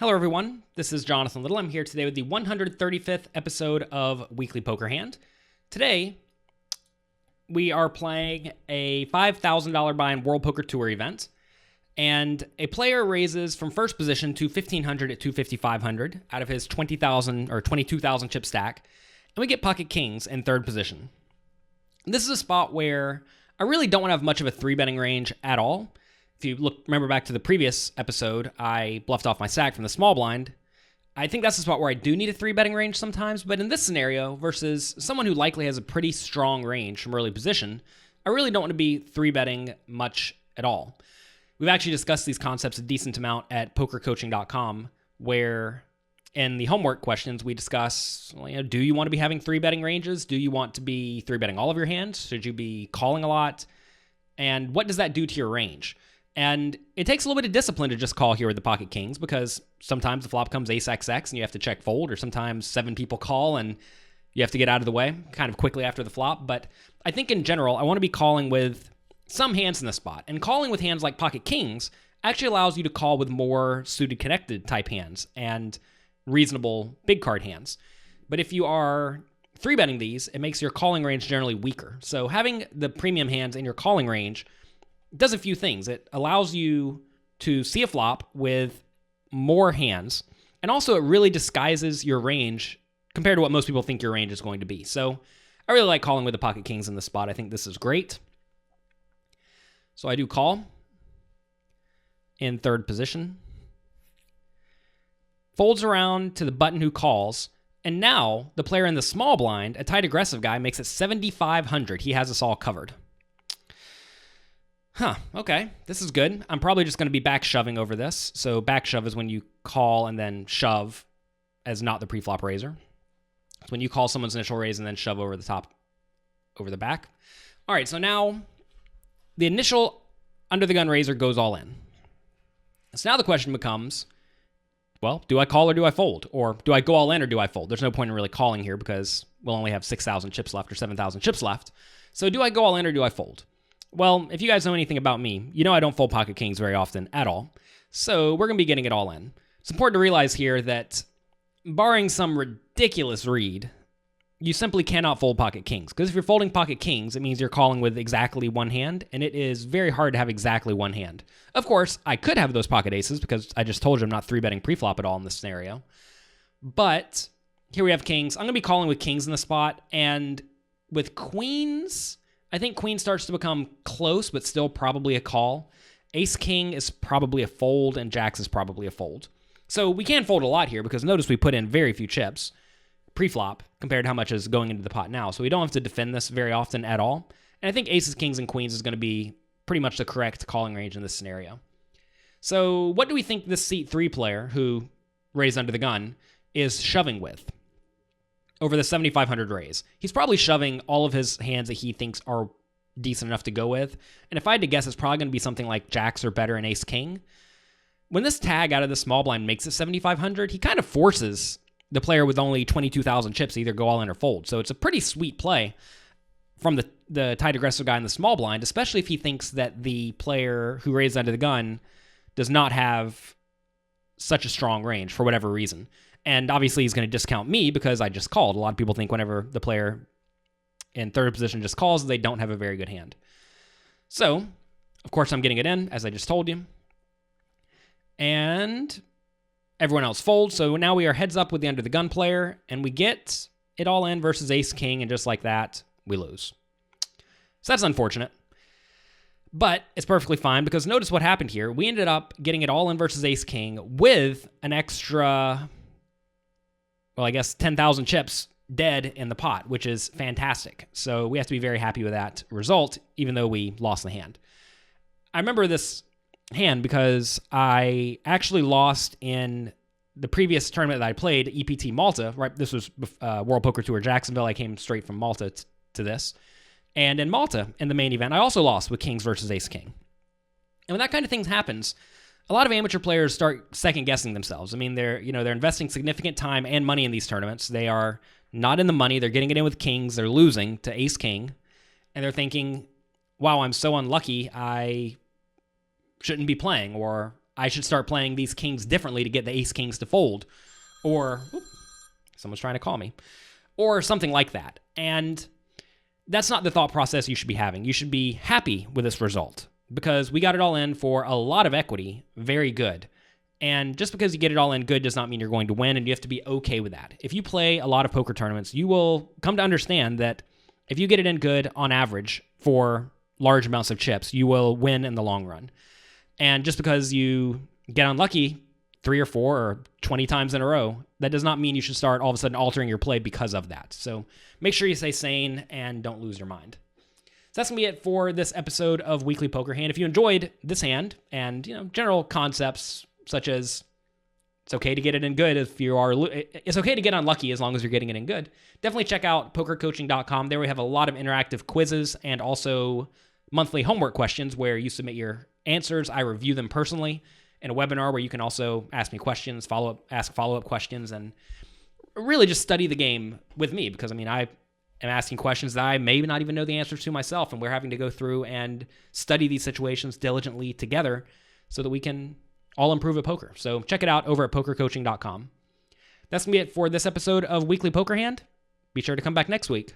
Hello everyone, this is Jonathan Little. I'm here today with the 135th episode of Weekly Poker Hand. Today, we are playing a $5,000 buy-in World Poker Tour event, and a player raises from first position to 1,500 at 250-500 out of his 20,000 or 22,000 chip stack, and we get pocket kings in third position. This is a spot where I really don't want to have much of a three-betting range at all. If you remember back to the previous episode, I bluffed off my stack from the small blind. I think that's the spot where I do need a three-betting range sometimes, but in this scenario, versus someone who likely has a pretty strong range from early position, I really don't want to be three-betting much at all. We've actually discussed these concepts a decent amount at pokercoaching.com, where in the homework questions, we discuss, do you want to be having three-betting ranges? Do you want to be three-betting all of your hands? Should you be calling a lot? And what does that do to your range? And it takes a little bit of discipline to just call here with the pocket kings, because sometimes the flop comes ace XX and you have to check fold, or sometimes 7 people call and you have to get out of the way kind of quickly after the flop. But I think in general, I want to be calling with some hands in the spot. And calling with hands like pocket kings actually allows you to call with more suited connected type hands and reasonable big card hands. But if you are three-betting these, it makes your calling range generally weaker. So having the premium hands in your calling range does a few things. It allows you to see a flop with more hands, and also it really disguises your range compared to what most people think your range is going to be. So I really like calling with the pocket kings in this spot. I think this is great. So I do call in third position. Folds around to the button who calls, and now the player in the small blind, a tight aggressive guy, makes it 7,500. He has us all covered. Okay, this is good. I'm probably just going to be back shoving over this. So back shove is when you call and then shove as not the pre-flop raiser. It's when you call someone's initial raise and then shove over the top, over the back. All right, so now the initial under the gun raiser goes all in. So now the question becomes, well, do I call or do I fold? Or do I go all in or do I fold? There's no point in really calling here because we'll only have 6,000 chips left or 7,000 chips left. So do I go all in or do I fold? Well, if you guys know anything about me, you know I don't fold pocket kings very often at all. So we're going to be getting it all in. It's important to realize here that barring some ridiculous read, you simply cannot fold pocket kings. Because if you're folding pocket kings, it means you're calling with exactly one hand, and it is very hard to have exactly one hand. Of course, I could have those pocket aces because I just told you I'm not three-betting pre-flop at all in this scenario. But here we have kings. I'm going to be calling with kings in the spot, and with queens, I think queen starts to become close, but still probably a call. Ace-king is probably a fold, and jacks is probably a fold. So we can fold a lot here, because notice we put in very few chips pre-flop compared to how much is going into the pot now. So we don't have to defend this very often at all. And I think aces, kings, and queens is going to be pretty much the correct calling range in this scenario. So what do we think this seat 3 player, who raised under the gun, is shoving with over the 7,500 raise? He's probably shoving all of his hands that he thinks are decent enough to go with. And if I had to guess, it's probably going to be something like jacks or better and ace-king. When this tag out of the small blind makes it 7,500, he kind of forces the player with only 22,000 chips to either go all in or fold. So it's a pretty sweet play from the tight aggressive guy in the small blind, especially if he thinks that the player who raised under the gun does not have such a strong range for whatever reason. And obviously he's going to discount me because I just called. A lot of people think whenever the player in third position just calls, they don't have a very good hand. So, of course, I'm getting it in, as I just told you. And everyone else folds. So now we are heads up with the under the gun player, and we get it all in versus ace-king, and just like that, we lose. So that's unfortunate. But it's perfectly fine, because notice what happened here. We ended up getting it all in versus ace-king with an extra, well, I guess 10,000 chips dead in the pot, which is fantastic. So we have to be very happy with that result, even though we lost the hand. I remember this hand because I actually lost in the previous tournament that I played, EPT Malta, right? This was World Poker Tour Jacksonville. I came straight from Malta to this. And in Malta, in the main event, I also lost with kings versus ace-king. And when that kind of thing happens, a lot of amateur players start second-guessing themselves. I mean, they're investing significant time and money in these tournaments. They are not in the money. They're getting it in with kings. They're losing to ace-king. And they're thinking, wow, I'm so unlucky. I shouldn't be playing, or I should start playing these kings differently to get the ace kings to fold. Or, someone's trying to call me. Or something like that. And that's not the thought process you should be having. You should be happy with this result because we got it all in for a lot of equity. Very good. And just because you get it all in good does not mean you're going to win, and you have to be okay with that. If you play a lot of poker tournaments, you will come to understand that if you get it in good on average for large amounts of chips, you will win in the long run. And just because you get unlucky 3 or 4 or 20 times in a row, that does not mean you should start all of a sudden altering your play because of that. So make sure you stay sane and don't lose your mind. So that's going to be it for this episode of Weekly Poker Hand. If you enjoyed this hand and, general concepts such as it's okay to get it in good if you are, it's okay to get unlucky as long as you're getting it in good, definitely check out pokercoaching.com. There we have a lot of interactive quizzes and also monthly homework questions where you submit your answers. I review them personally in a webinar where you can also ask me questions, ask follow-up questions, and really just study the game with me because, I am asking questions that I may not even know the answers to myself, and we're having to go through and study these situations diligently together so that we can all improve at poker. So check it out over at pokercoaching.com. That's going to be it for this episode of Weekly Poker Hand. Be sure to come back next week.